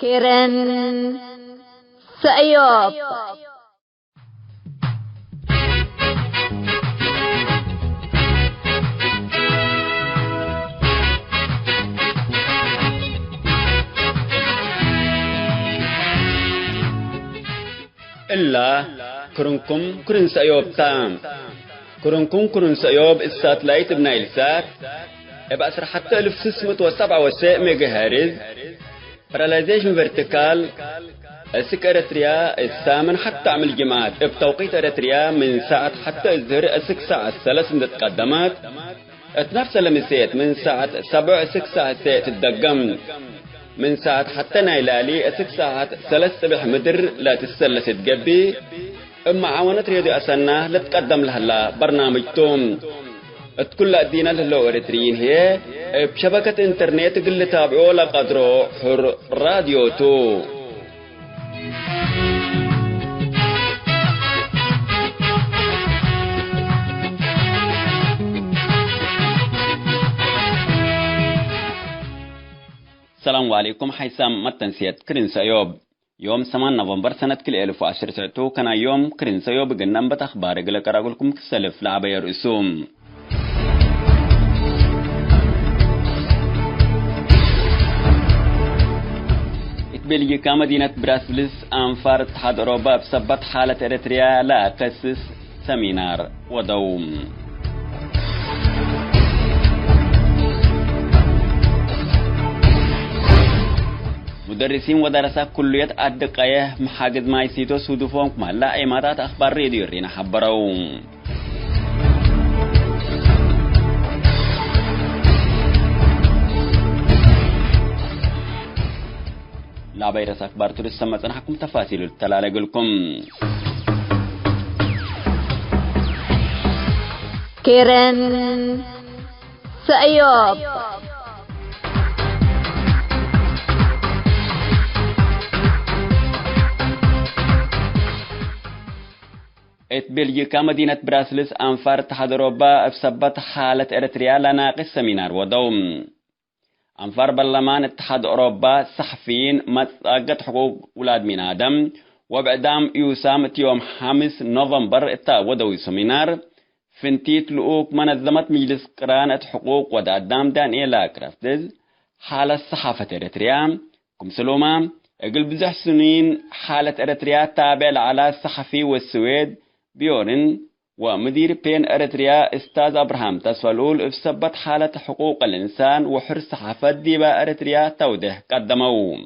كيرن سأيوب إلا كرنكم كرن سأيوب تام كرنكم كرن سأيوب الساتلايت بنايل سات ابقى أسر حتى 1607 ميجا هرتز براليزيشن فيرتيكال السك اريتريا الثامن حتى عمل جماعات بتوقيت اريتريا من ساعة حتى الظهر السك ساعة 3 تقدمات 12 لمسيت من ساعة 7 6 ساعة تدقم من ساعة حتى نايلالي 6 ساعات 3 مدر لا تسلس تقبي اما عاونت رياضي اسنا لتقدم لها برنامج توم كل الدين اللي اريتريين هي بشبكة انترنت اللي تابعوه لقدرو حر راديو تو السلام عليكم حيسام متنسيت كرين سيوب يوم 8 نوفمبر سنة كل 2010 كان يوم كرين سيوب جنن بتخبار قلق راقلكم كسلف لعبة يرسوم بلجيكا مدينة براسلس أنفار اتحاد أوروبا بسبب حالة إريتريا لا تأسس سمينار ودوم مدرسين ودراسات كلية الدقاية محاجز ما يسيتو سودوفون كمالا ايماتات اخبار راديو رينا حبرو لا بيرس اخبار ترس سمتنا حكم تفاصيل التلالة لكم كيرن سأيوب بلجيكا مدينة براسلس أنفار اتحاد أوروبا بسبب حالة إريتريا لناقص سمينار ودوم أنفار برلمان اتحاد أوروبا صحفيين مساقة حقوق ولاد من آدم وبعدام يوسام يوم 5 نوفمبر ودوي سمينار فنتيت لؤوك منظمة مجلس قرانة حقوق ودادام دانيلا كرافتز حالة الصحافة إريتريا كم سلوما اقل بزح سنين حالة إريتريا تابع على الصحفي والسويد بيورن ومدير بين أريتريا أستاذ أبراهام تسولول بسبب حالة حقوق الإنسان وحر صحافة ديبا أريتريا توضيح قدموا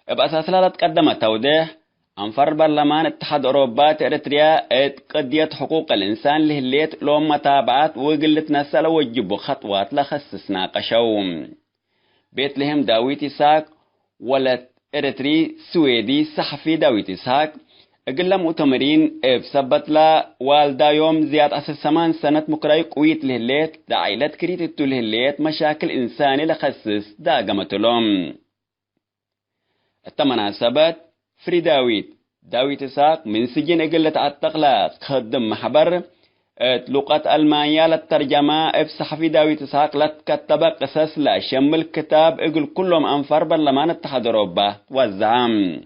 بأساس لا تقدم توضيح أنفر برلمان اتحاد أوروبا أريتريا قضية حقوق الإنسان لهليت لهم متابعات وقلة نسل وجبوا خطوات لخصصنا قشوم بيت لهم داويت إساق ولد إريتري سويدي صحفي داويت إساق أقل مؤتمرين بسبت لا والدا يوم زياد 8 سنة مقراي قويت لهليت دعيلة كريتتو لهليت مشاكل إنساني لخصص دا قمت لهم التمناسبات فري داويت إساق من سجن أقل تعتقلا تخدم محبر لغة ألمانيا للترجمة بصحفي داويت إساق لتكتب قصص لا شمل كتاب أقل كلهم أنفر برلمان اتحاد أوروبا وزعم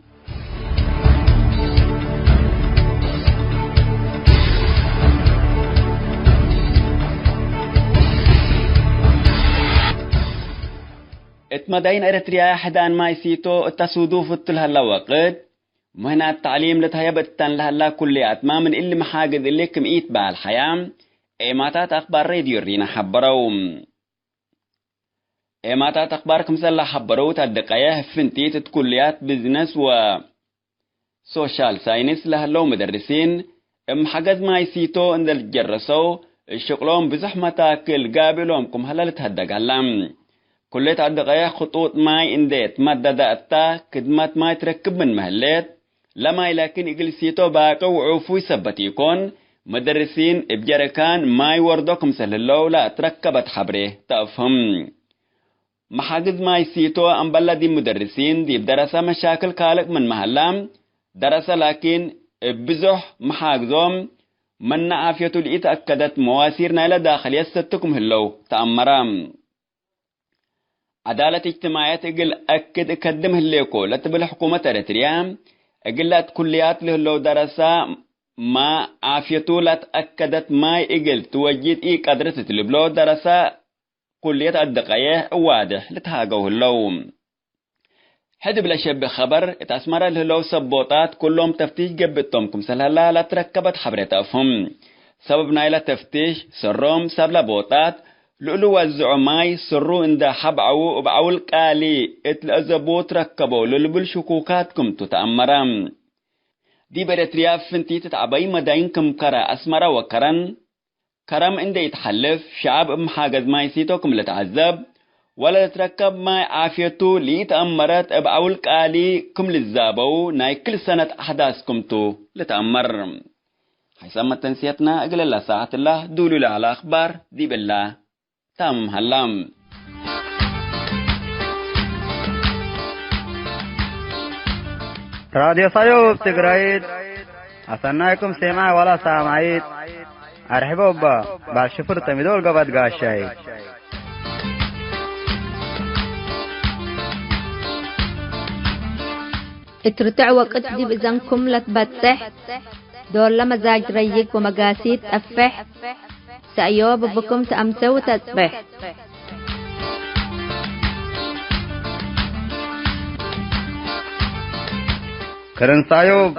اتمدين إريتريا حدان ما يسيتو التسودوف التلها اللوقت مهنا التعليم لتهيبتن لها كليات ما من اللي محاجز اللي كمئيت بها الحياة ايماتات اخبار راديو رينا حبرو ايماتات اخبار كمسلا حبرو تدقايا فنتيت كليات بزنس و سوشال ساينس لها لو مدرسين محاجز ما يسيتو اندل الجرسو الشغلهم بزحمة كل قابلهم كم هلا لتهدق هلام كلية الدقايا خطوط ماي انديت مادة داتا كدمات ماي تركب من مهلات لما لكن إجلسيتو باقو وعوفو يثبتيكون مدرسين بجركان ماي وردوكم سهللو لا تركبت حبره تفهم محاجز ماي سيتو أنبلا دي مدرسين دي بدرسة مشاكل كالك من مهلام درسة لكن بزح محاجزهم من عافية الإيت أكدت مواسيرنا إلى داخل يستكم هلو تأمرام عدالة اجتماعية اقل اكد اقدمه ليكو لتبل حكومة اريتريا اقلات كليات له لو درسا ما عافيتو لا تأكدت ما اقل توجد قدرة تلبلو درسا كلية الدقاية واضح لتهاقوه اللوم حد بلا شب خبر اتاسمر له سبوطات كلهم تفتيش قبتهم سلهلا لا تركبت حبرت افهم سبب نايلة تفتيش سرهم سبلا بوطات لولو وزعو ماي سرو اندا حبعو وبعول قالي اتلأزبوت ركبو للبل شكوكاتكم تتأمرام دي بريتريا فنتي تتعبي مداينكم كرا اسمرا وكرن كرم اندا يتحلف شعب محاقز ماي سيتوكم لتعذب ولا تركب ما عافيتو لي تأمرت ابعول قالي كم للزابو ناي كل سنة احداثكم تو لتأمر حيثما تنسيتنا اقل الله ساعة الله دولو له على اخبار دي بالله تام هلام راديو صيوب تقرأيد أصنعكم سماع ولا سامعيد أرحبوا بالشفر تمدول قبض قاشاي اترتع وقت دي بإذنكم لتبتح دور لمزاج ريق ومقاسيت أفح سأيوب بكم تأمسوا تسبح كرن صيوب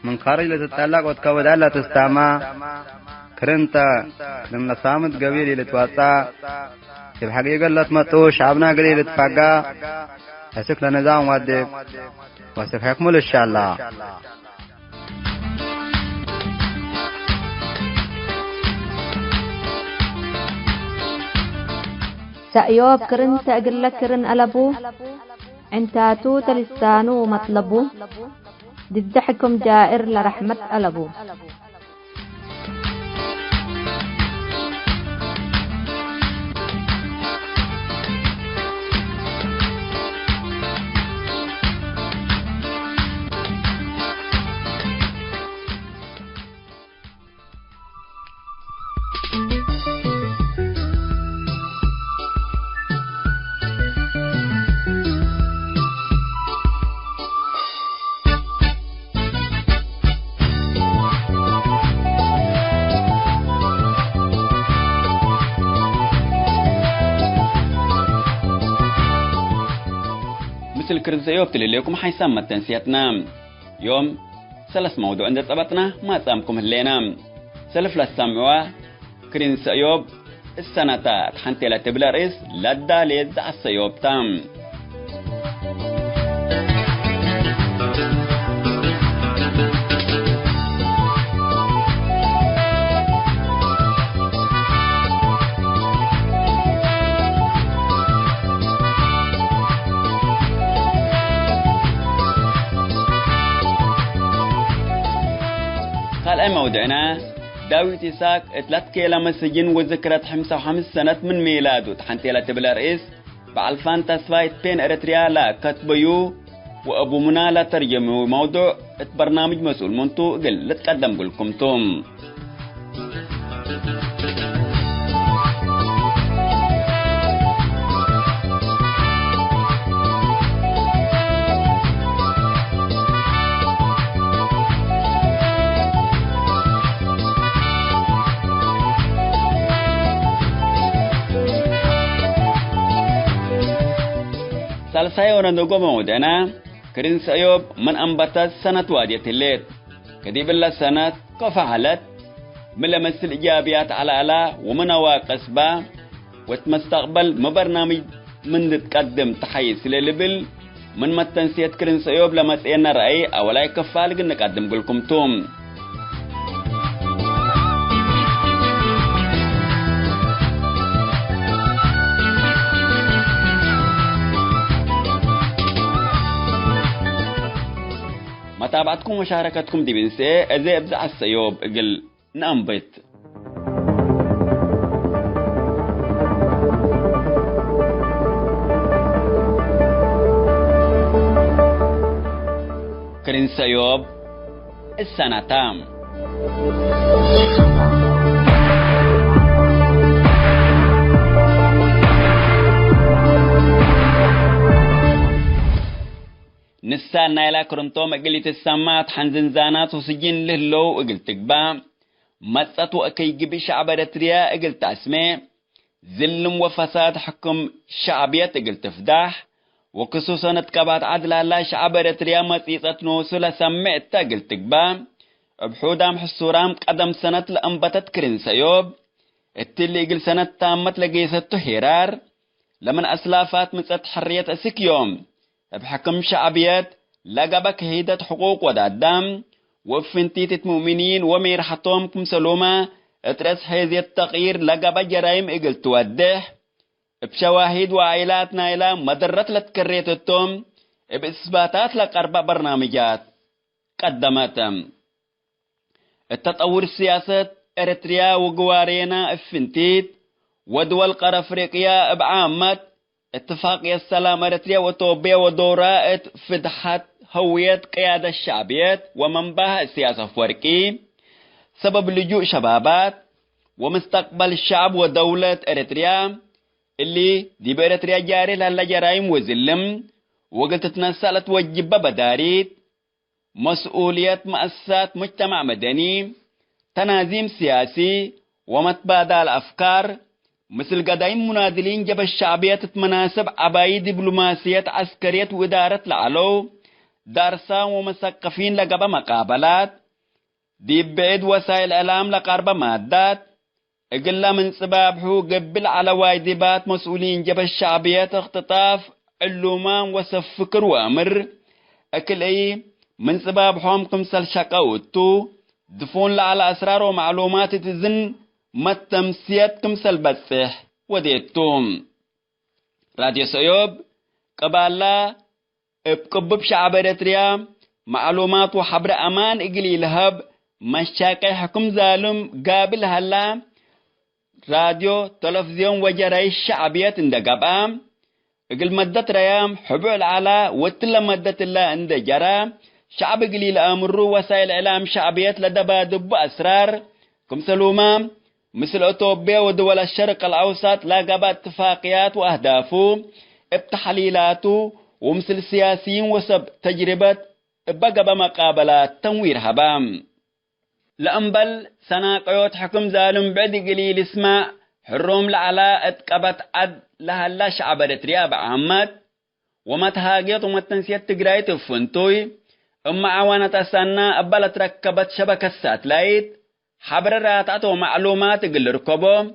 من خارج لتتعلق وتكود ألا تستعمى كرنتا لما صامت قبيلي لتواتى في الحقيقة لتمتو شعبنا قليل لتفقى هسك لنظام وادب وسك حكمل إن شاء الله سأيوب كرن تأقل لك كرن ألبو انتاتو تلسانو مطلبو ضدحكم جائر لرحمة ألبو مثل كرنسيوب تليليكم حيسمى تنسيتنا يوم سلس موضوع عند طبطنا ما تسامكم هلينا سلف للسامعوا كرنسيوب السنتات حنتي لا تبلا رئيس لدى ليز السيوب تام قال موضعنا داويت إساك اتلات كيلا مسجين وذكرت 55 سنة من ميلاده تحنتي لا تبلا رئيس بعالفان تسفايت بين اريتريا لا كتبيو وابو منا لا ترجموا موضوع برنامج مسؤول منتو قل لتقدم قلكم توم سالسايو ندوغو مودنا كرين سايوب من أنبتت سنة وادية الليل كديب الله سنة كفعلت من لمس الإيجابيات على ومن واقس با وتمستقبل مبرنامج من تقدم تحيز للبل من متنسيت كرين سايوب لما تقينا رأي أولا يكفال نقدم قلكم توم متابعتكم ومشاركتكم دي بنسي ازي ابزع السيوب اقل نأنبت كرين سيوب السنة تام نسان نايلا كرنتوم اقلت السمات حنزنزانات وسجين لهلو اقلت قبام مصت وأكي جبي شعب إريتريا اقلت اسمي ظلم وفساد حكم شعبيات اقلت فداح وكسوسا نتكبات عدل الله شعب إريتريا مصيصت نوصل سمعت اقلت قبام بحودام حسورام قدم سنة لأنبتت كرين سيوب التلي اقل سنة تامت لقيستو هيرار لمن أسلافات مصت حرية أسك يوم بحكم شعبيات لقبك هيدت حقوق ودادام وفنتيت مؤمنين وميرحتهم كم سلوما اترس هذه التغيير لقب جرائم اقل تودح بشواهد وعائلات نايلة مدرت لتكريت التوم بإثباتات لقرب برنامجات قدمتهم التطور السياسة إريتريا وقوارينا الفنتيت ودول قارة أفريقيا بعامة اتفاقية السلام إريتريا وتوبيا ودوراء فضحت هوية قيادة الشعبيات ومنبعها السياسة فوركي سبب لجوء شبابات ومستقبل الشعب ودولة إريتريا اللي دي بإريتريا جاري لها جرائم وزلم وقلت تتنسى توجب بداريت مسؤولية مؤسسات مجتمع مدني تنظيم سياسي ومتبادل الأفكار مثل قدايم منادلين جب الشعبية تتمناسب عباية دبلوماسية عسكرية وإدارة العلو دارسا ومثقفين لقب مقابلات دي بعد وسائل الإعلام لقرب مادات اقل من سبابحو قبل على واجبات مسؤولين جب الشعبية اختطاف علومان وسف فكر وأمر أكل أي من سبابحهم كمسل شقاوتو دفون على أسرار ومعلومات تزن متمسيات كمسل بسح وديتوم راديو سيوب قبالا بقبب شعب إريتريا معلومات وحبر أمان إقلي لهب مشاكل حكم ظالم قابل هلا راديو تلفزيون وجراي الشعبيات عند قبام إقل مدة ريام حبو العلا وتلا مدة الله عند جرا شعب قليل أمرو وسائل إعلام شعبيات لدبا دب أسرار كم سلوما مثل أوتوبيا ودول الشرق الأوسط لاقبا اتفاقيات وأهدافه ابتحليلاته ومثل سياسيين وسب تجربة بقبا مقابلات تنوير هبام لأنبل سناقيوت حكم ظالم بعد قليل اسمع حروم لعلا اتقبت عد لها لا شعب إريتريا بعامات ومتهاجيت ومتنسيت تقرايت فنتوي أما عوانة السنة أبلت ركبت شبكة ساتلايت حبر راتات ومعلومات قل ركبو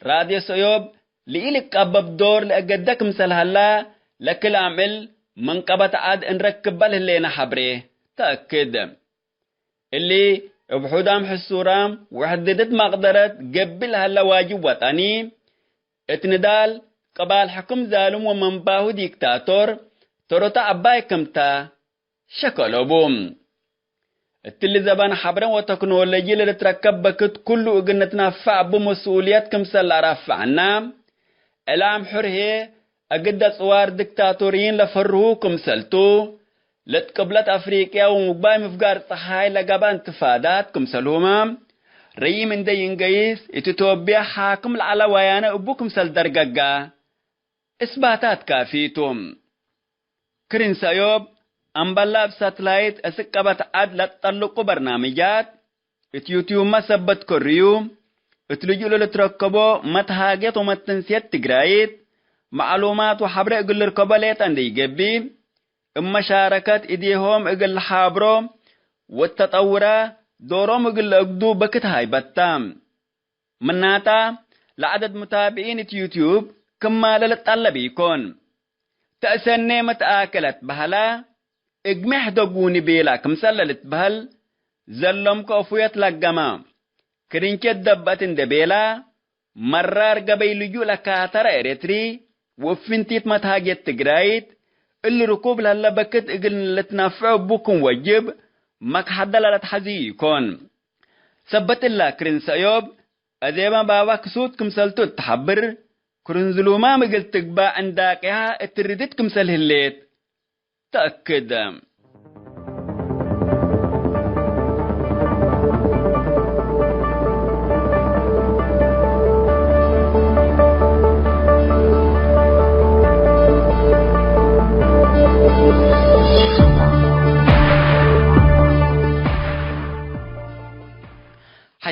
راديو سيوب لإلك أبب دور لأقدك مثل هلا لكل عمل من قبت عاد إن ركبله اللينا حبريه تأكد اللي بحودام حسورام وحددت مقدرة قبل هلا واجب وطني اتندال قبال حكم ظالم ومنباهو ديكتاتور تروتا عباي كمتا شكلو بوم التلي زبان حبرا وتكنولوجي اللي تركب بكت كله اقنتنا فع بمسؤوليات كمسل رافعنا العام حره اقد صوار دكتاتوريين لفرهو كمسلتو لتقبلت افريقيا ومقباي مفقار صحاي لقبان تفادات كمسلهما ري من دي انقيس اتتوبيا حاكم العلويانا ابو كمسل درقاقا اثباتات كافيتم كرين سايوب أمبلا بساتلايت أسكبت عد لتطلقوا برنامجات اتيوتيوب ما سبت كوريو اتلجوا لتركبوا متهاجت ومتنسيت تقرايت معلومات وحبر اقل ركباليت عندي جبي اما شاركت ايديهم اقل حابرو والتطورة دورهم اقل اقدو بكت هاي بتام مناتا لعدد متابعين اتيوتيوب كما للطلب يكون تأسني متآكلت بهلا اجمح دقوني بيلا كمسللت بهل زلم كوفيت لقما كرينكت دبتن دبيلا مرار قبيل جو لكاتر إريتري وفنتيت متهاجت تقرايت اللي ركوب لهلا بكت اقل لتنافعوا بكم وجب مك حدا لتحزي يكون ثبت الله كرين سيوب أذيبا بابا كسوت كمسلتو تحبر كرين ظلوما مقل تقبا عنداكها اتردت كمسل هليت تأكد Come on.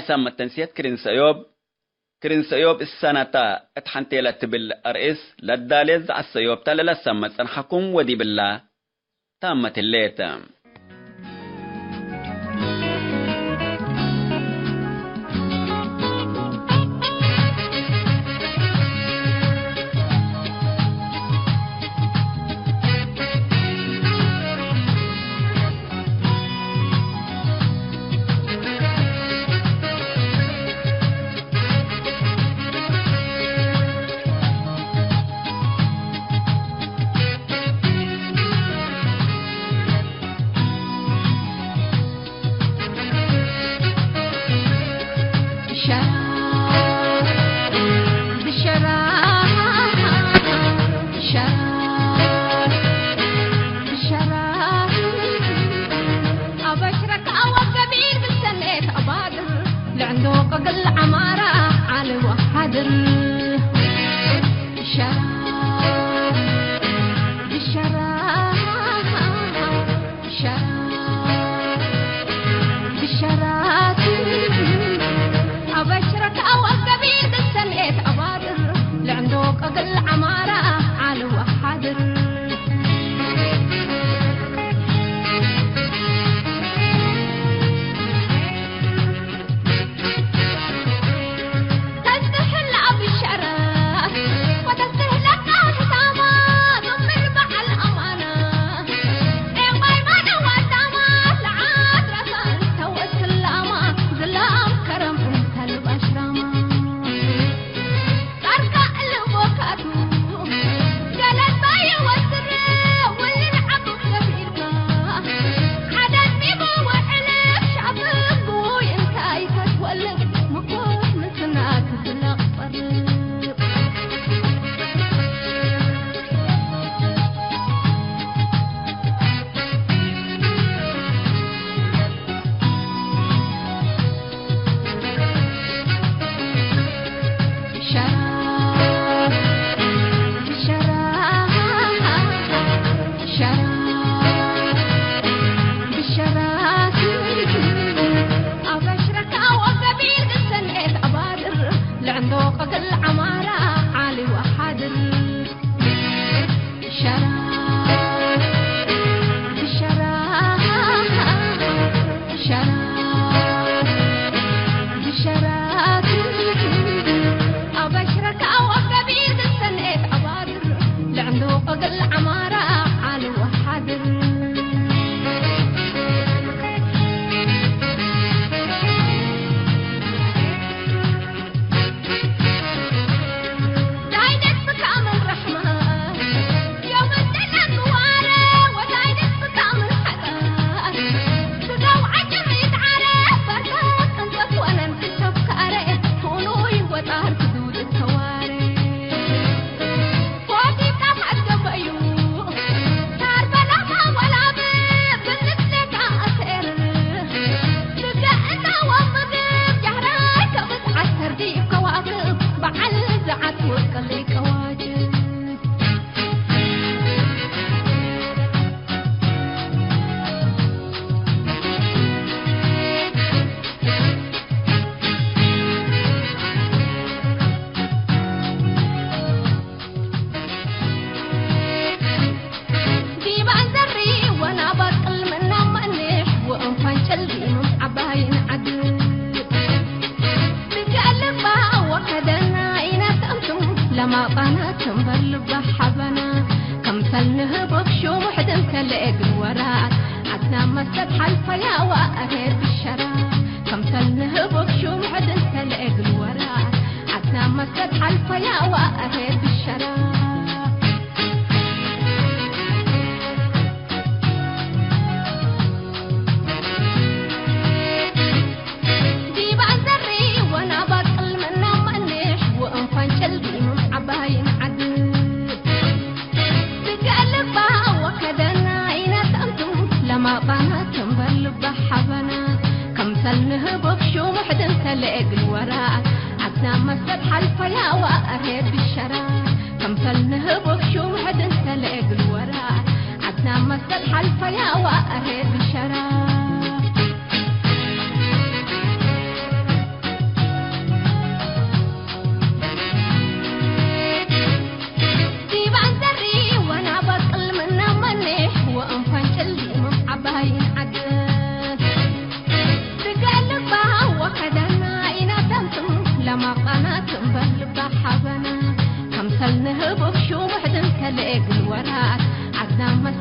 سامة تنسيت كرين سيوب السنة اتحنتي لتبل أرئيس لداليز عالسيوب تالا لسامة سنحكم ودي بالله تامة الليتام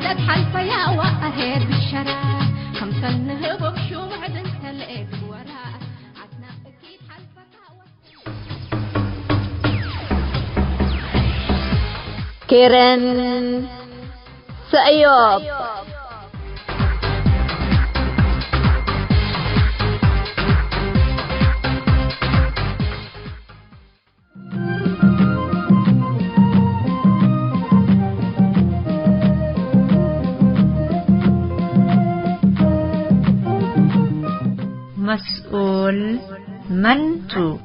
عدد حلفة يا وقهير بالشرع خمسة النهب بشو معدن تلقيت وراء عدنا أكيد حلفة كيرن سأيوب مسؤول منتو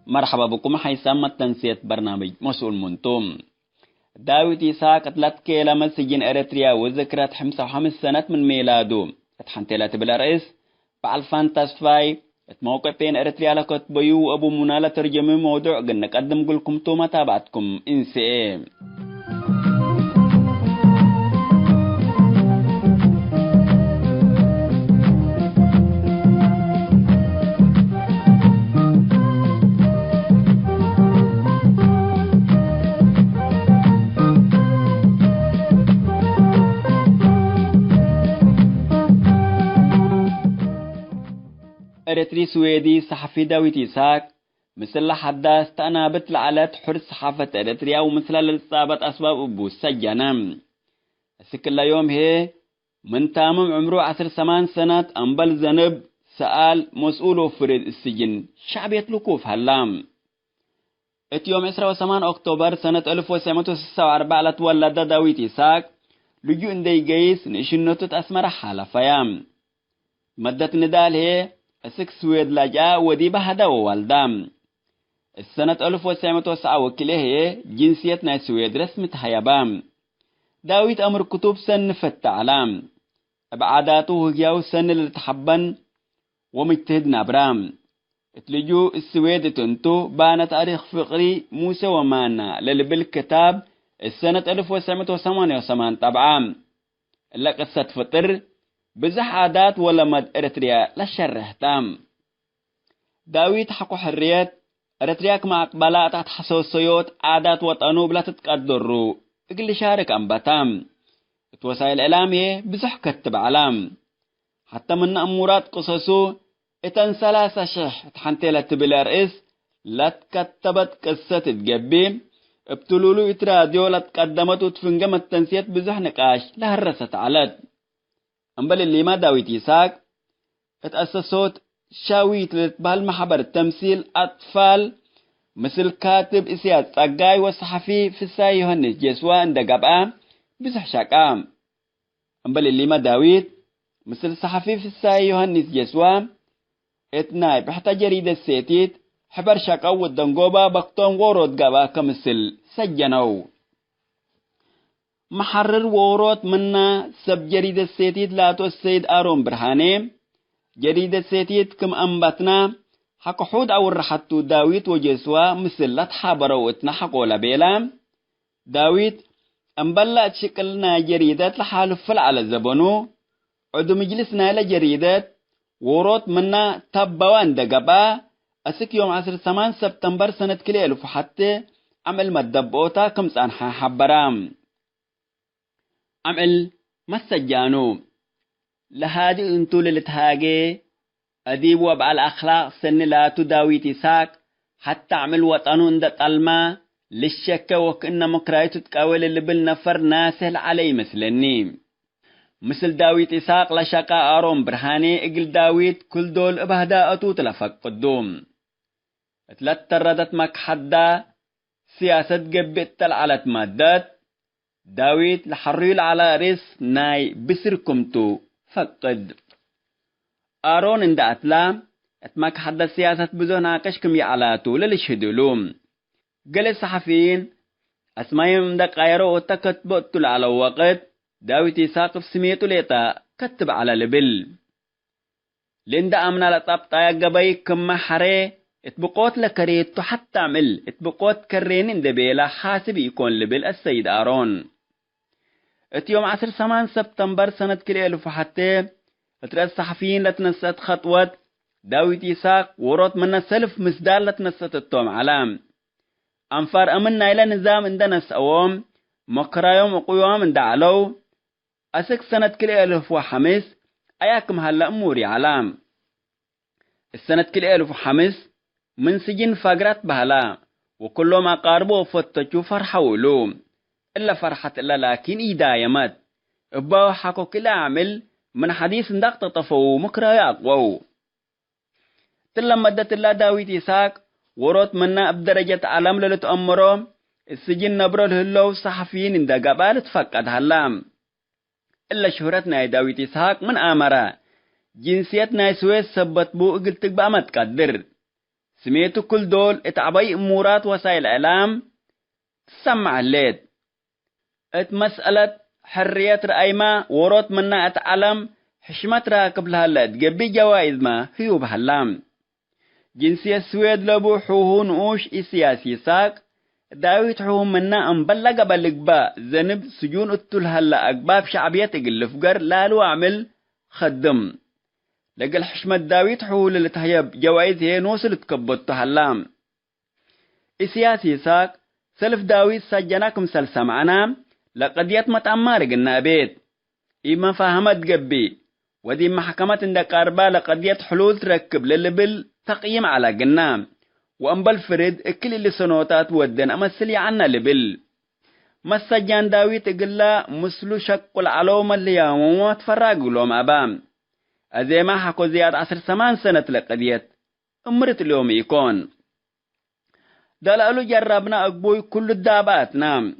مرحبا بكم حيسام تنسية برنامج مسؤول منتم. داوود إسحاق أتلت كيلة سجن إريتريا وذكرت 55 سنة من ميلاده. اتحنتلت بالرئيس بعلفان تسفاي موقع بين إريتريا لكت بيو أبو منالة ترجمة موضوع قلنا قدم قلكم توما تابعتكم إنسي إريتري سويدي صحفي داوود إسحاق مثل حداث تنابت لعلت حرس صحافة إريتريا ومثل للصابت أسباب أبو السجنة السكل يوم هي من تامم عمره 10 سنة أنبل زنب سأل مسؤول فريد السجن شعب يتلقوا في هلام يوم 28 أكتوبر سنة 1946 لتولد داوود إسحاق لجو اندي جيس نشنوتت أسمر حالة فيام مدة ندال هي سويد لجا ودي بهدا ووالدام السنة 1909 وكله جنسيتنا سويد رسمة حيابام داوود أمر كتب سن فتعلام بعاداته هجاو سن للتحبن ومجتهد نابرام اتلجو السويد تنتو بان تاريخ فقري موسى ومانا للبالكتاب السنة 1988 طبعا اللي قصة فطر بزح عادات ولا مد إريتريا لشرهتام داوود حقو حريات إريترياك مع أقبلاء تحت حسوسيوت عادات وطنو بلا تتقدروا اقل شارك أنباتام اتوسائل إعلامي بزح كتب علام حتى من أمورات قصصو اتن 3 شح تحنتيلة بالرئيس لا تكتبت قصة تجبي ابتلولو اتراديو لا تقدمت وتفنجمت تنسيت بزح نقاش لهرست علت أنبل اللي ما داوود إسحاق اتأسسوت شاويت لتبال محبر التمثيل أطفال مثل كاتب إسياد صقاي والصحفي في الساي يوهنس جيسوا عند قبعة بزح شاكام أنبل اللي ما داوود مثل صحفي في الساي يوهنس جيسوا اتناي بحتى جريدة سيتيت حبر شاكاو والدنقوبة بكتون ورود قبعة كمثل سجنو محرر وورot منا سب جريدة سيتيت لاتو السيد آرون برهاني جريدة سيتيت كم أنبتنا حق حود أو الرحتو داوود وجيسوا مثل لتحابرو اتنحقو لبيلا داوود أنبلا تشكلنا جريدة لحالفل على زبنو عدو مجلسنا لجريدة وورot منا تبوان دقبا أسك يوم 10 سبتمبر سنة كلي ألف حتى عمل مدبوتا كم سانحا حبرام عمل مسجانو لهادي انتو للتهاجي أديب وبع الأخلاق سن لا تداوي إسحاق حتى عمل وطنو اند طلما للشكة وكأن مكرايتو تقاول اللي بالنفر ناسل علي مثلني مثل داوود إسحاق لشقا آرون برهاني اقل داوود كل دول ابهداءتو تلفق قدوم اتلتردت مك حدا سياسة قبت تلعلت مادات داوود لحريل على ريس ناي بسركمتو فقد آرون اند أتلام اتماك حدا سياسة بزو ناقشكم يعلاتو للشهدولوم قل الصحفيين اسمايهم دا قايرو وتكتبو اتل على وقت داوود إسحاق سميتو ليتا كتب على لبل لندا أمنا لطابطايا قباي كما حري اتبقوت لكريتو حتى عمل اتبقوت كرين اندبيلا حاسب يكون لبل السيد آرون يوم 10 سبتمبر سنة كل ألف حتى اترأس الصحفيين لتنسات خطوة داويت إساق وروت من السلف مسدالة نسة التوم علام أنفار أمنا إلى نظام عندنا سأوام مقرايوم وقيوم اندعلو أسك سنة كل 1005 أياكم هلا أموري علام السنة كل 1005 من سجن فقرات بهلا وكلهم أقاربوا وفتشوا فرحة ولوم إلا فرحة إلا لكن إيدايمات إباو حكو كلا عمل من حديث ندق تطفو مقراي أقوو تلا مدت الله داويت إساق وروت منا بدرجة علام للتأمرو السجن نبرو الهلو صحفيين اندا قبال تفقد هلام إلا شهرتنا داويت إسحاق من آمرا جنسيتنا سويس سبت بو قلتك بأما تقدر سميتو كل دول اتعبي أمورات وسائل إعلام تسمع الليد مسألة حرية رأيما وروت منا اتعلم حشمت راكب لها الليد قبي جوائز ما هيو بهلام جنسية سويد لبو حوهون اوش سياسي ساق داويت حوهم منا انبلغ بلقبا زنب سجون اتل هلا اقباب شعبية الفقر لالو عمل خدم لقل حشمة داويت حوه للتهيب جوائز هي نوصل تكبت هلام سياسي ساق سلف داويت سجناكم سلسة معنا لقد يتمت أمارق النابيت إما فهمت قبي ودي محكمة عندك أربا لقد يت حلول تركب للبل تقييم على قنام وأنبال فرد كل اللي سنوتات ودن أمثلي عنا لبل مسجان داويت قلا مسلو شق العلوم اللي ياموات فراقوا لهم أبام أزي ما حكو زياد 10 سنة لقديت أمرت اليوم يكون دلالو جربنا أقبوي كل الدابات نام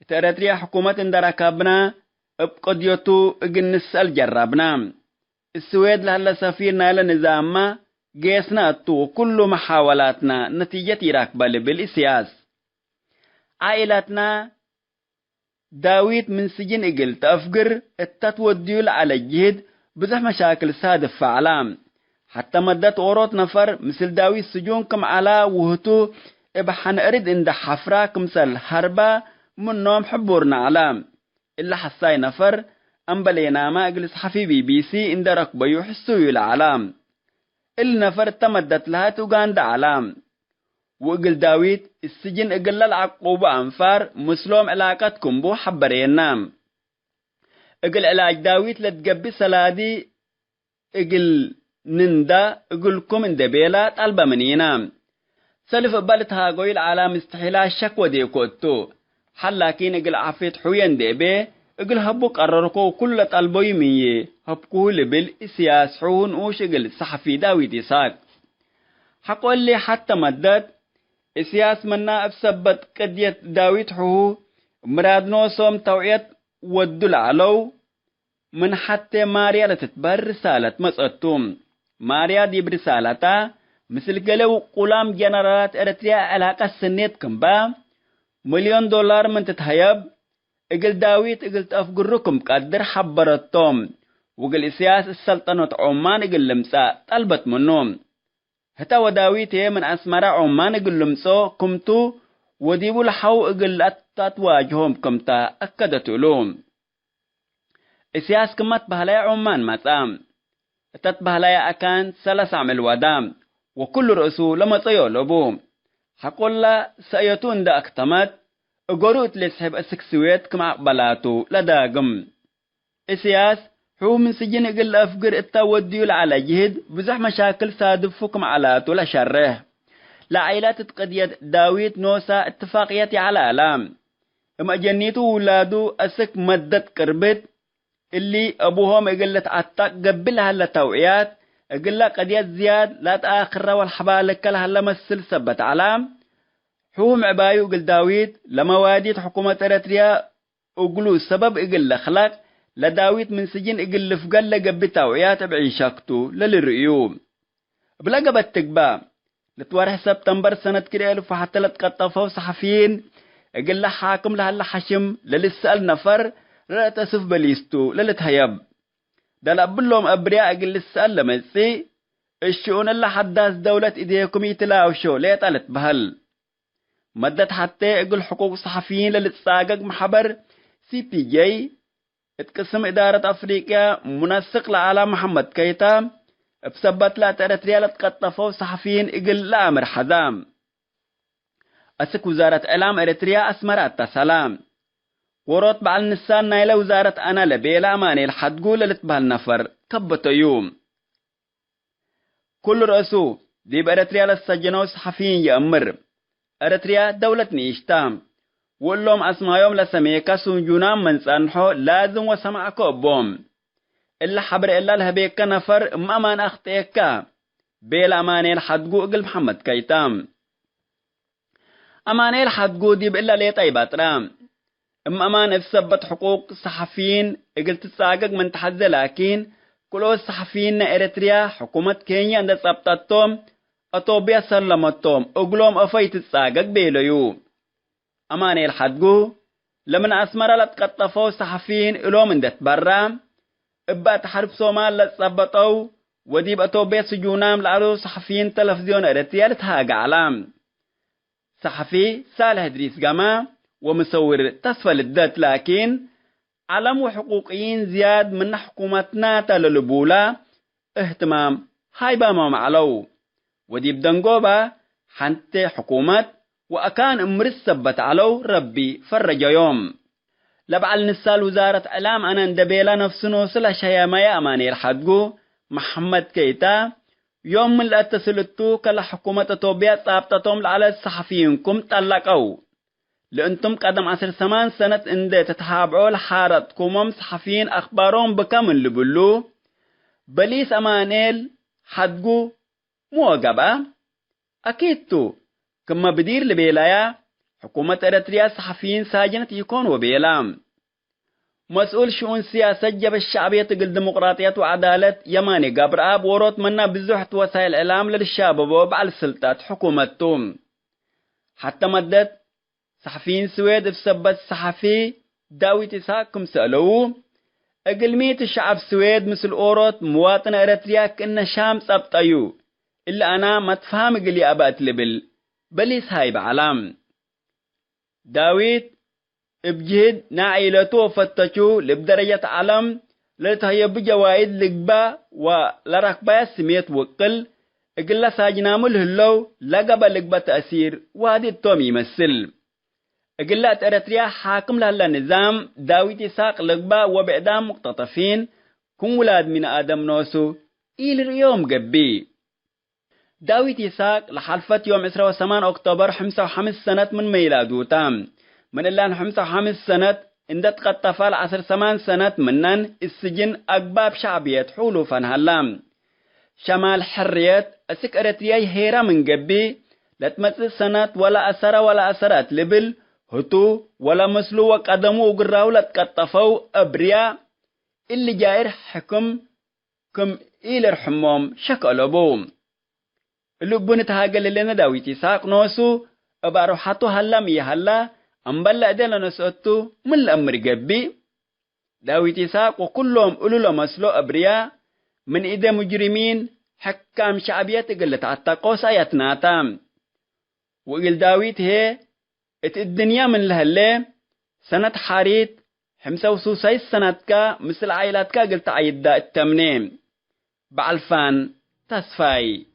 ترتريا حكومة اندركبنا ابقديوتو اقن نسأل جربنا السويد لهلا سفيرنا لنظام ما قيسنا اتو كل محاولاتنا نتيجة راكبة بالسياس عائلاتنا داويت من سجن اقل تأفقر التتوديول على الجهد بزح مشاكل سادف فعلام حتى مدت اوروت نفر مثل داويت سجون كم على وهتو ابحان ارد اند حفراك مثل هربا من نوم حبورنا علام إلا حساي نفر أنبلينا ما أجلس حفي BBC اند ركبه يحسو العلام النفر تمدت لها تغاند علام وقل داويت السجن اقل العقوبة أنفار مسلوم علاقتكم بو حبرينام اقل علاج داويت لتقبي سلادي اقل نندا اقلكم اندبيلا طالبة منينام سلف بالتها قوي العالم استحيلا الشكوى ديكوتو حلاكين اقل عفيت حوين ديبي اقل هبو قرركو كل طالبو يميه هبكو لبل سياس حون اوش اقل صحفي داويت إساق حقول لي حتى مدد سياس منا افسبت قدية داويت حو مراد نوصوم توعيت ودل علو من حتى ماريا لتتبر رسالة مسأتوم ماريا دي برسالتا مثل قلو قلام جنرالات ارتريا علاقة سنيت كمبا $1,000,000 من تتهيب اقل داويت اقل تأفقركم قدر حبرتهم وقل سياس السلطنة عمان اقل لمساء طلبت منهم هتا وداويت من اسمراء عمان اقل لمسو كمتو وديبو لحو اقل اتتواجههم كمتا اكدتو لهم سياس كمت بهلاي عمان مسام تتبهلاي اكان 3 عمل ودام وكل رأسو لما تيولو بوم حقول لا سأيتون دا اكتمت اقروت لسحب السكسويت كمع بلاتو لداقم السياس هو من سجن اقل افقر التوديول على جهد بزح مشاكل سادفكم علاتو لشره لعائلات تقديد داويت نوسا اتفاقياتي على الام اما جنيتو ولادو اسك مدت كربت اللي ابوهم اقل تعتق قبلها لتوعيات اقل قديات زياد لا تآخر والحبالك لها لمسل سبت علام حوم عبايو قل داويد لما واديت حكومة اريتريا اقلو السبب اقل اخلاق لداويد من سجن اقل فقل لقب توعيات بعيشاكتو للرئيوم بلا قبت تقبا لتوارح سبتمبر سنة كريالو فحتى لتقطفوا صحفيين اقل حاكم لها لحشم للسأل نفر لا تسف بليستو للتهيب دلابلهم أبرياء أقل السأل لمسي الشؤون اللي حداث دولة إيديكم يتلاو شو ليه طالت بهل مدت حتى أقل حقوق صحفيين للتساقق محبر CPJ اتقسم إدارة أفريقيا منسق لعالم محمد كيتا بسبت لا إريتريا لتقطفوا صحفيين إقل لأمر حزام أسك وزارة إعلام إريتريا أسمرات تسلام وروت بعل نسان نايلة وزارة أنا لبيلا ماني الحد قول لتبه النفر كبت يوم كل رأسو دي بإريتريا للسجنوا صحفيين يأمر إريتريا دولة نيشتام وقلهم أسمايهم لسميكا سنجونام من سانحو لازم وسمعكو بوم إلا حبر إلا الهبيكا نفر أمان أختيكا بيلا أماني الحد قول محمد كيتام أماني الحد قول دي بإلا ليه طيبات رام أمان إفسبت حقوق صحفيين قلت تساقق من تحدى لكن كلو الصحفيين إريتريا حكومة كينيا عند سبتاتهم أطوبيا سلمتهم أقلهم أفايت تساقق بيليو أماني الحدقو لمن أسمر لتقطفوا صحفيين إلو من دت برام إبا تحرب صومال لتثبتوا وديب أطوبيا سجونام لعلو صحفيين تلفزيون إريتريا لتهاق علام صحفي صالح إدريس جما ومصور تسفل الذات لكن علم وحقوقيين زياد من حكومتنا تللبولا اهتمام هايبا ما معلو ودي بدنقوبة حنت حكومة وأكان امرس سبت علو ربي فرج يوم لبعل نسال وزارة إعلام أنا اندبيلا نفسنو سلا شيامايا أماني الحدقو محمد كيتا يوم من الاتسلتو كلا حكومة توبيا صابتتهم على الصحفيينكم تلقوا لأنتم قدم 10 سنة إن تتابعوا لحارتكم صحفيين أخبارهم بكامل لبلو بليس أمانيل حدقو موقبة أكيدتو كما بدير لبيلايا حكومة إريتريا صحفيين ساجنة يكون وبيلام مسؤول شؤون سياسة جب الشعبية تقل ديمقراطية وعدالة يماني قبر آب وروت منا بزحت وسائل الإعلام للشابب وبعل السلطات حكومتهم حتى مدت صحفيين سويد بسبت صحفي داويت إساقكم سألوه أقلمية الشعب سويد مثل أوروت مواطن إريتريا كأن شامس أبطيو إلا أنا ما تفهم قلي أبات لبل بليس هاي بعلام داويت بجهد ناعيلتو فتشو لبدرجة علم لتهي بجوائد لقبا ولرقبا سميت وقل إقلا ساجنام الهلو لقبا لقبا تأثير وهذه التوم يمثل إقلا إريتريا حاكم لها النظام داويت إساق لقبا وبإعدام مقتطفين كن ولاد من آدم نوسو إلى اليوم قبي داويت إساق لحلفت يوم 28 أكتوبر 55 سنة من ميلادو تام من اللان 55 سنة اندت قد تفال 10 سنة منن السجن أقباب شعبية حلوفا هلام شمال حرية أسك إريتريا هيرا من قبي لتمثل سنة ولا أثرات لبل هتو ولا مسلو وقدمو وقراو لتقطفو أبرياء اللي جائر حكم كم إلى رحمهم شكالبوم اللي تهاجل لنا داويت إساق نوسو أباروحاتو هلام يهلا أمبلا أدلا نسأتو من الأمر قبي داويت إساق وكلهم أولو مسلو أبرياء من إذا مجرمين حكام شعبية قلت عطاقو سايتنا تام وقل داويت هي الدنيا من لهالي سنة حاريت 65 سنة كا مثل عائلات كا قلت عيدا التمنيم بعلفان تصفاي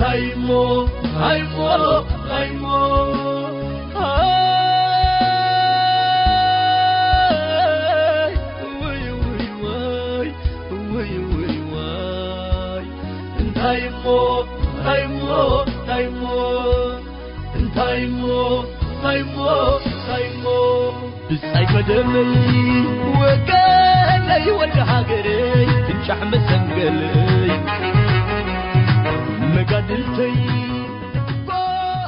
هايمو هايمو هايمو هايمو هايمو هايمو هايمو هايمو بساي مدمي وقالي ولا حاجري تنشح مسنقلي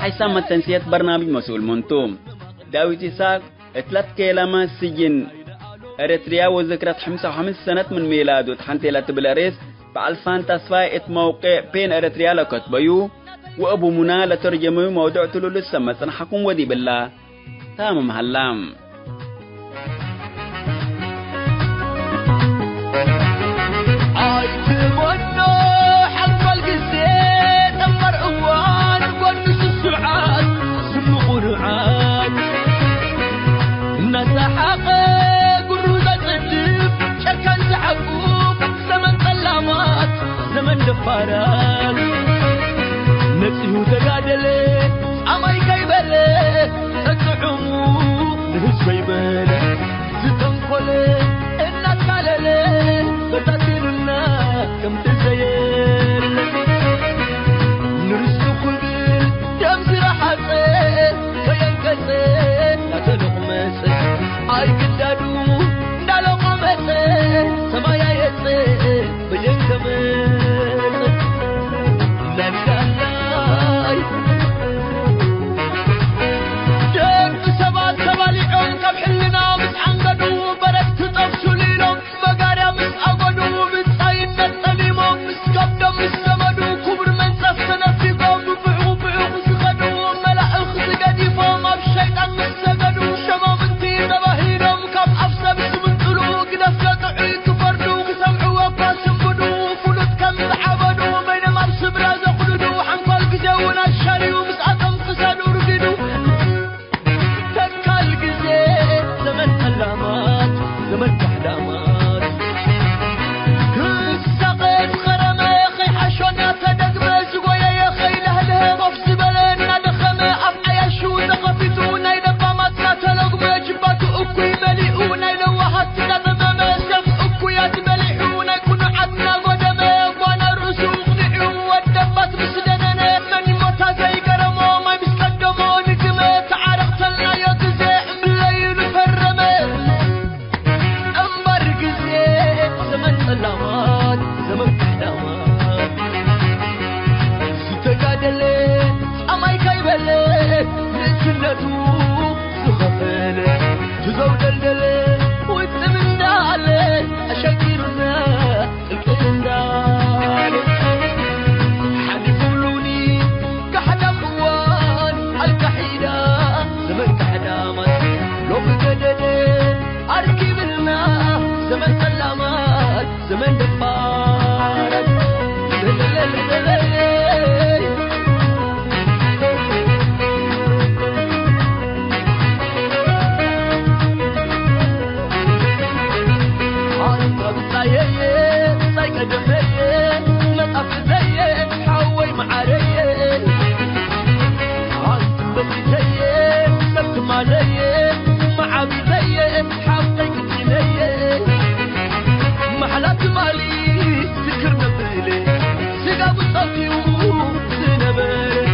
حيثما تنسيت برنامج مسؤول منتوم داويت إساق 3 كلمة سجن إريتريا وذكرت 55 سنة من ميلاده تحنتي لتبلاريس بعلفان تصفاي موقع بين إريتريا لكتبيو وأبو منى لترجمه موضوع تلو لسما سنحكم ودي بالله تامم هلام رحق قروز القدب شكل زعقوب زمن طلامات زمن دفارات نسيه تقادلي أماي كيبلي تدعمو نهز بيبلي زتنقلي إنك كاللي بتاتيرنا كم تزير نرسو كل دمزي رحصي فينكسي لا تلقمسي أي كدادو دالو قمسي سمايا يسي بينكمس لنكالاي دم سبات سباليعون كم حلنا مسعنقدو بركت طفشو ليلهم بقاريا مسأقدو مسعين الطليمو مسكبدو مسلمدو كبر من سفنا في قوم بفعو مسخدو ملأخ زقديفهم الشيطان مسقدو شمام انتي زباهينهم كم أفسا بسمنتلو قدف لطعي كفردو كسمعو وقاسم بدو فلوت كم زعبدو بينما بسبرا زقددو حنقال قزيونا الشاري ومسعطم قسادو رقدو تكال قزي زمن كلامات زمن كحلامات كساقيت خرمي يخي حشونا تدقمي زقويا يخي لهله غفز بلينا دخمي أفعي شو زقفتونا يدباماتنا تلقمي جباتو أكوي مليئونا يلوحات تدقمي سف أكويات مليئونا يكونوا عدنا قدمي وانا رؤسو غنعو والدبات مسدننا من موتا زي قرمو ما مسقدمو نقمي تعارقتلنا يقزي بالليل فرمي أمبر قزي زمن سلامات زمن كحلامات ستقادلي أماي كيبلي لسنتو سخفلي تزودلدلي واتمن دالي أشكرنا الكندالي حنفولوني كحدا قوان الكحيدة زمن كحدامات لو بقددي أركب لنا زمن سلامات زمن دفارات محلات مالي ذكر نبيلي سقاب الطفيو سنبيلي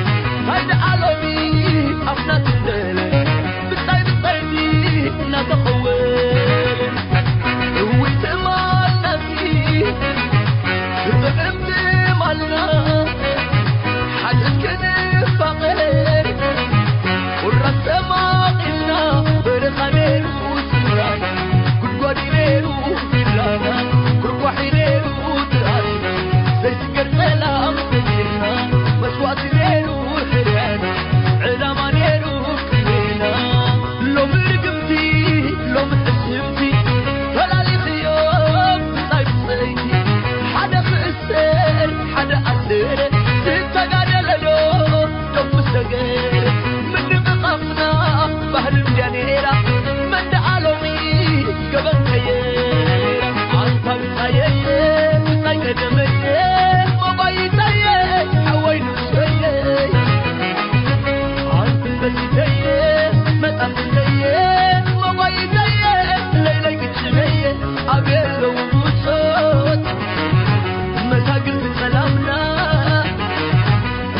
هيدا علومي أفنا تنديلي بالطيب الطيبي نتخويلي هويت مال نفسي بقمت مالنا حاجة كده فقير والرس ماقلنا برخانير وسمران كل قدينير وفلانا كل وحينير ودرانا زي سكر سلام سجينا مسواتينير وحريانا علامانير وكلينا لو مرقمتي لو متسمتي فلالي خيوم طيب صيتي حدا خسر حدا أسر ستقادلنو دم سقير من بقفنا بحر الجنيرة من دعالومي قبل خير عطا بسايا بسايا دمية مبايتايا حوين شوية عطا بسايا متأمنية مبايتايا ليلة كتشمية أبيض وصوت مساقل بسلامنا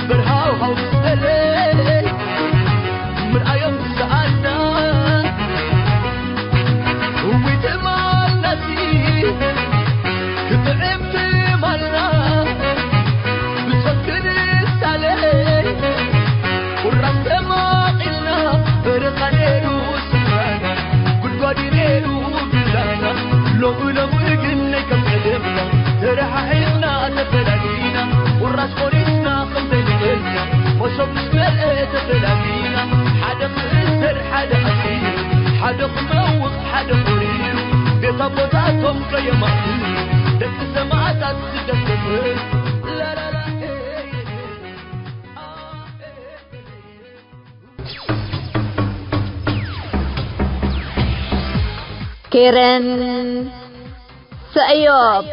برهاو هاو بسلي من أيام سعادنا وبتمال نسي كتعبت مالنا بسكن السالي والرمز ما قلنا برقانير وسمعنا كل قادرين وبلانا لو قلنا كم قدمنا ترح حينا تفلاقينا والراس قريسنا خمسين قلنا وصف سمرقة تفلاقينا حدا مقصر حدا أسير حدا مروق حدا قرير بيطبطاتهم كيما دك سماعتات تدفر لا لا لا كيرن سأيوب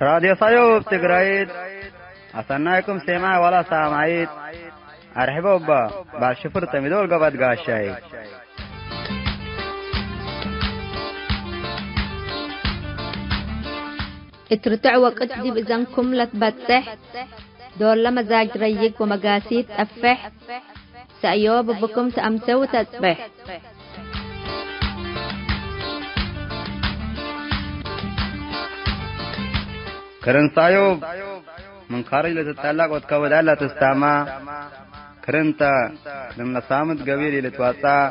راديو سايوب تقرأيد أصنعكم سماع ولا سامعيد أرحبوا بالشفر تمدول قبض قاشاي اترتع وقت دي بإذنكم لتبتح دور لما زاج ريق ومقاسيت أفح سأيوب بكم تأمسوا تسبح كرن سايوب من خارج لتتعلق وتكود لا تستمع كرنتا لما صامت قبيلي لتواتع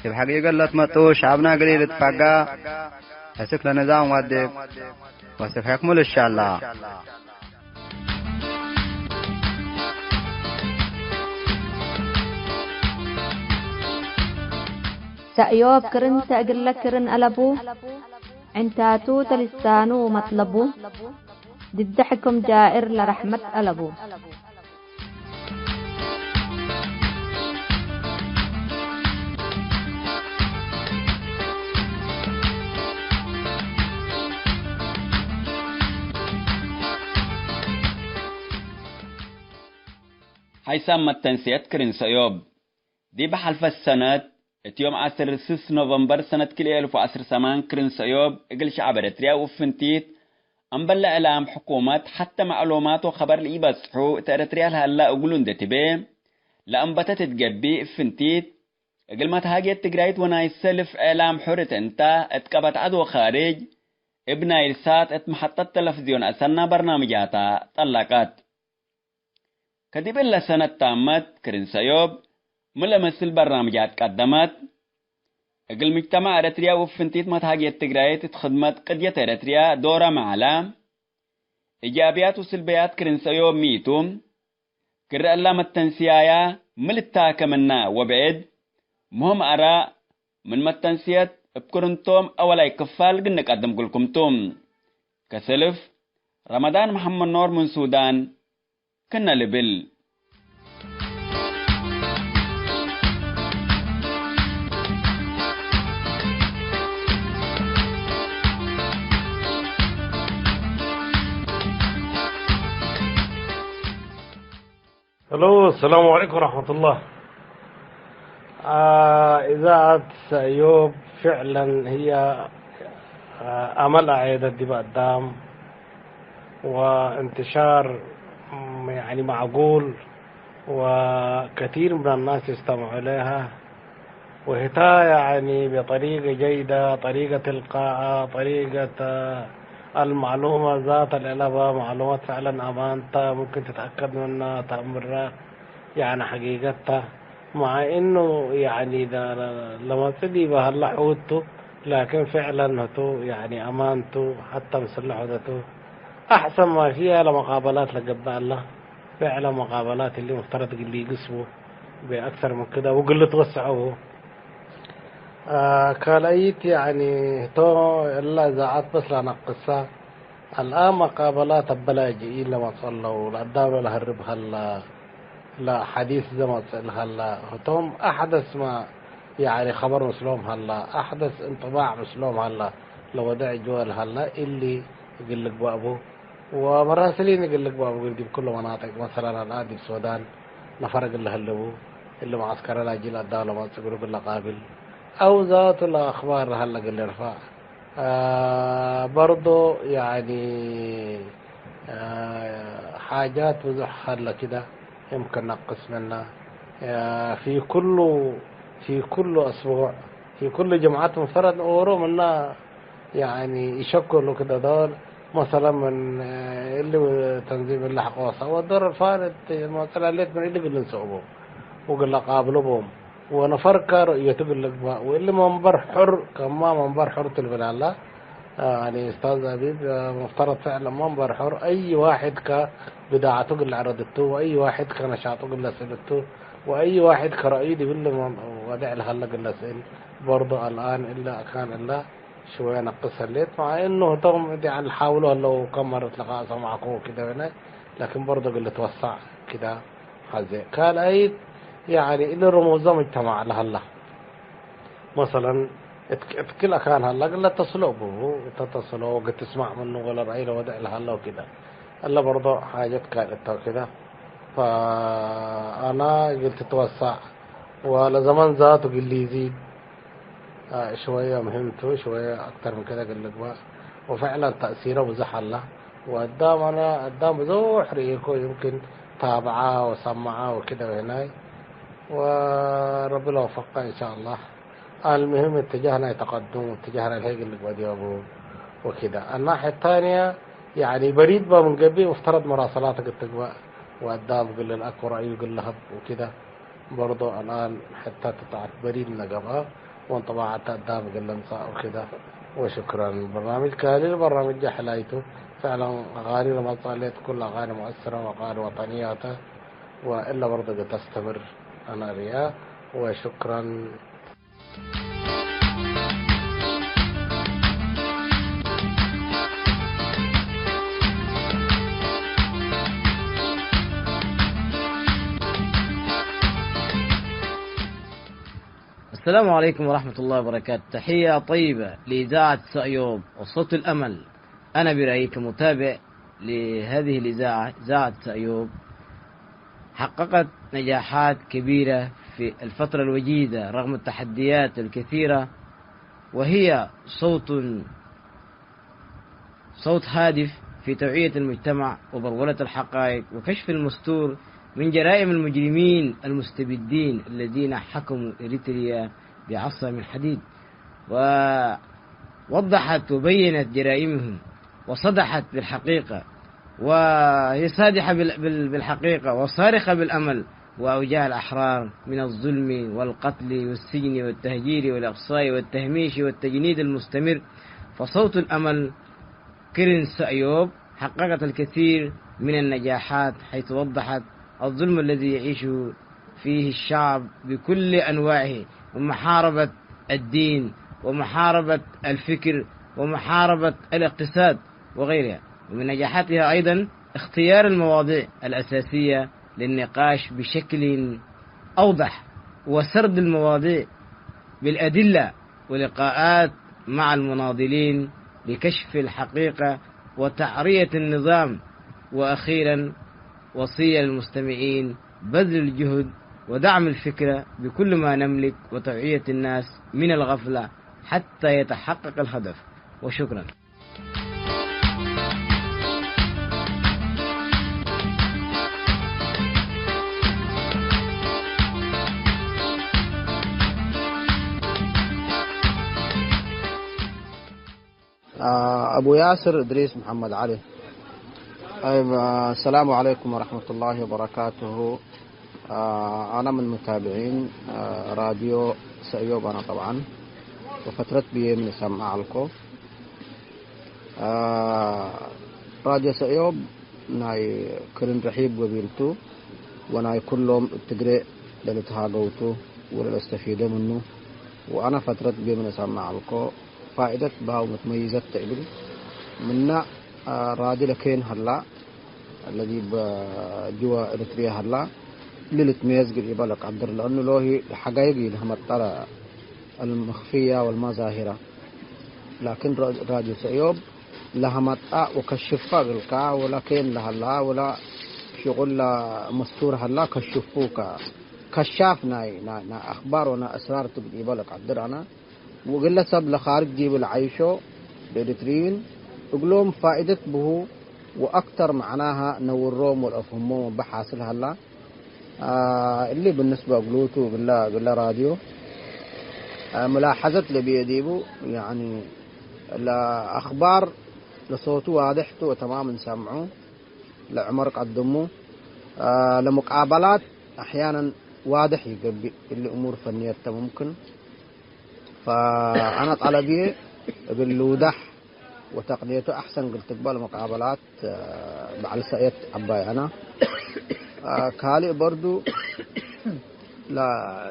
في الحقيقة لا تمتو شعبنا قليل لتفقا هسك لنظام ودك وسك يكمل إن شاء الله سأيوب كرن تأقل لك كرن ألبو عنتاتو تلسانو مطلبو ضدحكم جائر لرحمة ألبو حيث متنسيت كرن سيوب دي بحلف السنة يوم 10 نوفمبر سنة كل 1010 كرن سيوب اقل شعب اريتريا وفنتيت أنبلع إعلام حكومات حتى معلومات وخبر لي بصحو تأريتريا هلا أقولون دتبه لأنبتت تجبي فنتيت اقل ما تهاجت تجريت وناي سلف إعلام حرة انت اتكبت عدو خارج ابن إرسات اتمحطة تلفزيون أسنى برنامجاتا طلقات كدب إلا سنة تامت كرن سيوب ملمس البرنامجات قدمت اقل مجتمع اريتريا وفنتيت متهاجيت تقرايت تخدمت قدية اريتريا دورة معلام ايجابيات وسلبيات كرن سيوب ميتوم كرر اللام التنسيايا ملتا كمنا وبعد مهم اراء من متنسيات بكرنتوم اولاي كفال قلنا قدم قلكم توم كسلف رمضان محمد نور من سودان كنا لبل الو السلام عليكم ورحمة الله. إذاعة سأيوب فعلا هي أمل عيدة دي قدام وانتشار يعني معقول وكثير من الناس يستمعوا إليها وهي يعني بطريقة جيدة طريقة تلقاء طريقة المعلومة ذات العلبة معلومات فعلا أمانتها ممكن تتأكد منها تأمرها يعني حقيقتها مع إنه يعني لما تدي بهلا حوته لكن فعلا هتو يعني أمانته حتى مسلح حدته أحسن ما فيها لمقابلات لقبل الله فعلا مقابلات اللي مفترض اللي يقسموا بأكثر من كده وقل توسعوه كالايت يعني تو إلا إذاعات بس لنقصها الآن مقابلات البلاجئين لما صلوا الدولة لهرب هلا لا حديث زي ما تصل هلا هتهم أحدث ما يعني خبر مسلوم هلا أحدث انطباع مسلوم هلا لو دع جوال هلا اللي يقول لك بابو ومراسلين يقول لك بابو يقول بكل مناطق مثلا الآن في السودان نفرق اللي هلبو اللي معسكر لاجل الدولة ما تقولوا بالله قابل أو ذات الأخبار هلا قل رفع برضو يعني حاجات وضح هلا كده يمكن نقص منها في كل أسبوع في كل جمعات مفترض أورو منها يعني يشكلوا كده دول مثلا من اللي تنظيم اللحقوصة والدور الفارد مثلا ليت من اللي قلنا نسوبهم وقلنا قابلوا بهم ونفركر يتقول لك واللي منبر حر كما منبر حر تلفنا الله يعني استاذ عبيد مفترض فعلا منبر حر اي واحد كبداعته قل عرضته واي واحد كنشاطه قل سلته واي واحد كرأيه قل ودع لهلا قل سل برضه الان الا كان الله شوية نقص الليت، مع إنه طبعا يعني حاولوا لو كم مرة لقاء معكم كده هنا، لكن برضه قل توسع كده هذا كان أي يعني إلى رموز مجتمع لهلا مثلا كل كان هلا قل تصلوا به تتصلوا وقت تسمع منه ولا رأي له ودع لهلا وكده هلا برضه حاجات كانت وكده. فأنا قلت توسع ولا زمان ذاته قل لي يزيد شوية مهمته شوية أكتر من كده قال لك بقى، وفعلا تأثيره بزحل له وقدام أنا قدام بزوح ريكو يمكن تابعه وسمعه وكده وهناي، وربنا وفقه إن شاء الله. المهم اتجاهنا يتقدم واتجاهنا الهيك اللي بدي أبوه وكده. الناحية الثانية يعني بريد بقى من قبل مفترض مراسلاتك التقوى وقدام قل الأكبر رأيه قل هب وكده برضو الآن حتى تطعت بريد نقبها وانطباعات قدام قل نصاء وكده. وشكرا. البرنامج كالي البرنامج حلايته فعلا أغاني لما صالت كل أغاني مؤثرة وأغاني وطنياته وإلا برضو تستمر أنا رياه. وشكرا. السلام عليكم ورحمة الله وبركاته. تحية طيبة لإذاعة سأيوب وصوت الأمل. أنا برأيي كمتابع لهذه الإذاعة، إذاعة سأيوب حققت نجاحات كبيرة في الفترة الوجيزة رغم التحديات الكثيرة، وهي صوت هادف في توعية المجتمع وبرولة الحقائق وكشف المستور من جرائم المجرمين المستبدين الذين حكموا إريتريا بعصا من حديد، ووضحت وبينت جرائمهم وصدحت بالحقيقة، وهي صادحة بالحقيقة وصارخة بالأمل وأوجاع الأحرار من الظلم والقتل والسجن والتهجير والإقصاء والتهميش والتجنيد المستمر. فصوت الأمل كرن سأيوب حققت الكثير من النجاحات، حيث وضحت الظلم الذي يعيشه فيه الشعب بكل أنواعه، ومحاربة الدين ومحاربة الفكر ومحاربة الاقتصاد وغيرها. ومن نجاحاتها أيضا اختيار المواضيع الأساسية للنقاش بشكل أوضح، وسرد المواضيع بالأدلة، ولقاءات مع المناضلين لكشف الحقيقة وتعرية النظام. وأخيرا وصية للمستمعين بذل الجهد ودعم الفكرة بكل ما نملك وتوعية الناس من الغفلة حتى يتحقق الهدف. وشكرا. أبو ياسر إدريس محمد علي. السلام عليكم ورحمة الله وبركاته. أنا من متابعين راديو سأيوب أنا طبعا، وفترة بيه من سمع لكم راديو سأيوب ناي كرن رحيب وبيلتو وناي كلهم التقريء للتهاقوتو ولا استفيدوا منه، وأنا فترة بيه من سمع لكم فائدة باو متميزة تقبل منا راديو لكين هلا الذي بجوا إريتريا هلا للتميز قريبا لك عبدر، لأنه له حقائق لهم الطرى المخفية والما ظاهرة، لكن راديو سأيوب لها مطأ وكشفها بالكا، ولكن لها لا ولا شغل مستور هلا كشفوك كشافنا أخبار ونا أسرار تقريبا لك عبدر أنا وقلة سب لخارج جيب العيشو بإريتريين وقلهم فائدة به وأكثر معناها نوروم والأفهموم بحاصل هلا اللي بالنسبة قلوتو بالله راديو ملاحظة لبيديبو يعني الأخبار لصوته واضحته وتماما سامعوه لعمر قدموه لمقابلات أحيانا واضح يقبل اللي أمور فنية ممكن. فأنا طلبي بالوضح وتقنيته أحسن قلت تقبل مقابلات بعد ساعات عباي أنا كالي برضو لا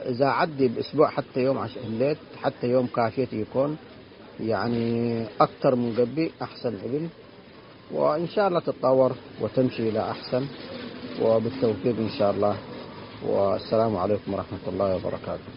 إذا عدي بأسبوع حتى يوم عشان الليل حتى يوم كافية يكون يعني أكثر من قبل أحسن إبل، وإن شاء الله تتطور وتمشي إلى أحسن، وبالتوفيق إن شاء الله. والسلام عليكم ورحمة الله وبركاته.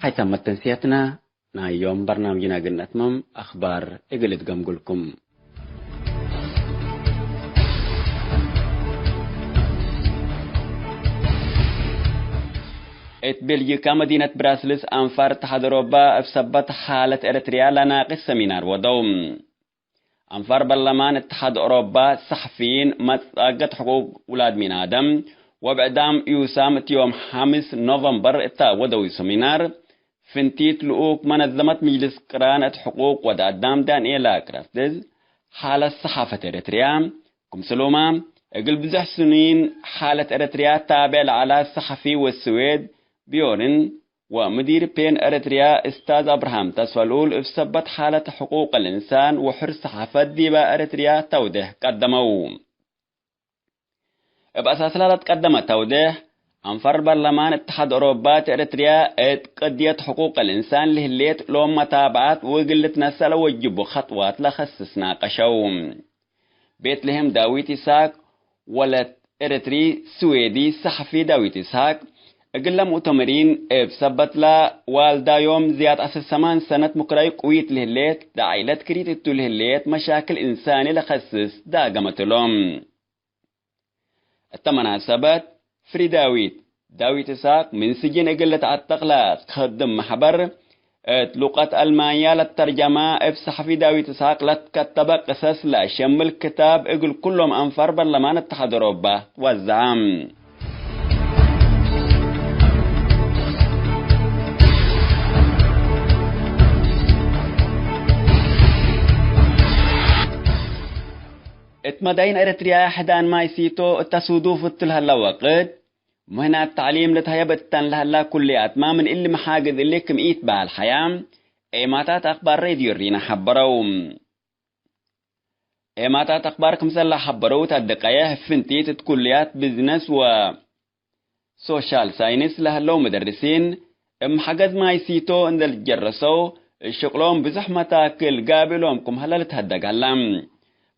حيثم تنسيتنا يوم برنامجنا قلنا تمام أخبار إقلت قمقلكم بلجيكا مدينة براسلس أنفار اتحاد أوروبا أفسبت حالة إريتريا لناقص سمينار ودوم أنفار برلمان اتحاد أوروبا صحفيين متأجد حقوق أولاد من آدم وبعدام يوسام يوم 5 نوفمبر ودوي سمينار فنتيت لؤوك منظمة مجلس قرانة حقوق ودعدام دان إيلا كرافتز حالة الصحافة إريتريا كم سلوما اقل بزح سنين حالة إريتريا تابع على الصحفي والسويد بيورن ومدير بين إريتريا استاذ أبراهام تسولول افسبت حالة حقوق الإنسان وحرص صحافة ديبا إريتريا توضيح قدموا بأساس لا تقدم توضيح أنفر برلمان اتحاد أوروبا إريتريا قضية حقوق الإنسان لهليت لهم متابعات وقلت نسل وجبوا خطوات لخصصنا قشوم بيت لهم داويت إساق ولد إريتري سويدي صحفي داويت إساق أقل مؤتمرين بسبت لا والدا يوم زياد أساس 8 سنة مقراي قويت لهليت دا عيلات كريت لهليت مشاكل إنساني لخصص دا قمت لهم التمناسبات فري داويت إساق من سجن أقل تعتق لا تخدم محبر لغة ألمانيا للترجمة صحفي داويت إساق لتكتب قصص لا شمل كتاب أقل كلهم أنفر برلمان اتحاد أوروبا والزعام اتمدين إريتريا حدان ما يسيتو التصودوف التلهلا وقت مهنا التعليم لتهيبتن لهلا كليات ما من اللي محاجد اللي كم إيت بها الحياة إيماتات أخبار راديو رينا حبرو إيماتات أخبار كمسلا حبرو تدقايا فنتيت كليات بزنس و سوشال ساينس لهلا مدرسين محاجد ما يسيتو اندل الجرسو الشغلهم بزحمة كل قابلهم كم هلا لتهدق هلا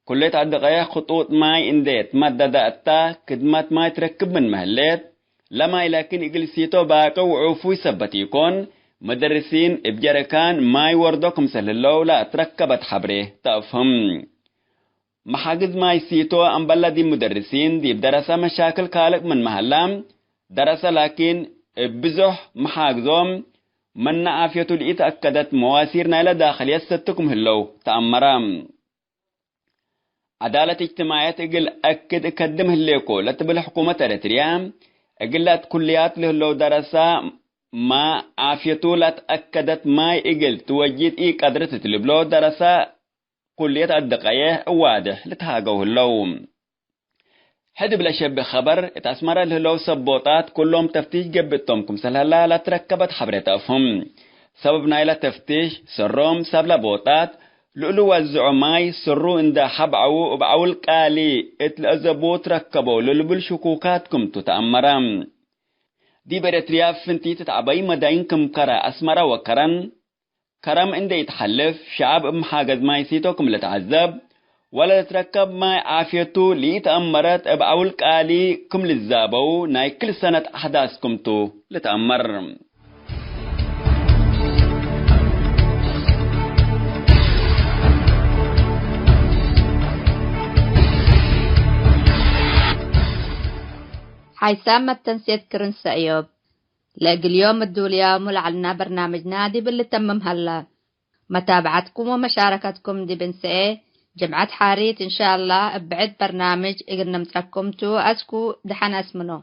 كلية عدقايا خطوط ماي انديت مادة داتا كدمات ماي تركب من مهلات لما لكن إجلسيتو باقو وعوفوي سبتيكون مدرسين بجركان ماي وردوكم سهللو لا تركبت حبره تفهم محاجز ماي سيتو أنبلا دي مدرسين دي بدرسة مشاكل كالك من مهلام درسة لكن بزح محاجزهم من نعافيتو لإيت أكدت مواسيرنا إلى داخل يستكم هلو تأمرام عدالة اجتماعية اقل اكد اكدم هليكو لتبل حكومة إريتريا اقلات كليات لهلو درسا ما عافيتو لتأكدت ما اقل توجد اي قدرة تلبلو درسا كلية الدقاية واضح لتهاقو هلو حد بلا شب خبر اتاسمر لهلو سبوطات كلهم تفتيش قبتهم كمسلها لا تركبت حبرت افهم سبب نايلة تفتيش سروم سبلا بوطات لؤلو الزعماي سرو اندا حبعو وبعول قالي اتلأزبوت ركبو للبل شكوكاتكم تتأمرام دي بريتريا فنتي تتعبي مداينكم كرا أسمرا وكرن كرم اندا يتحلف شعب محاجز ما يسيتوكم لتعذب ولا تركب ما عافيتو ليتأمرت بعول قالي كم للزابو ناي كل سنة أحداثكم تو لتأمر حيثما التنسية كرنس أيوب لاقي اليوم الدولية ملعلنا برنامج نادي باللي تمم هلا متابعتكم ومشاركتكم دي بنسئة جمعة حاريت إن شاء الله بعد برنامج إقرنا متركمتو أسكو دحنا اسمنو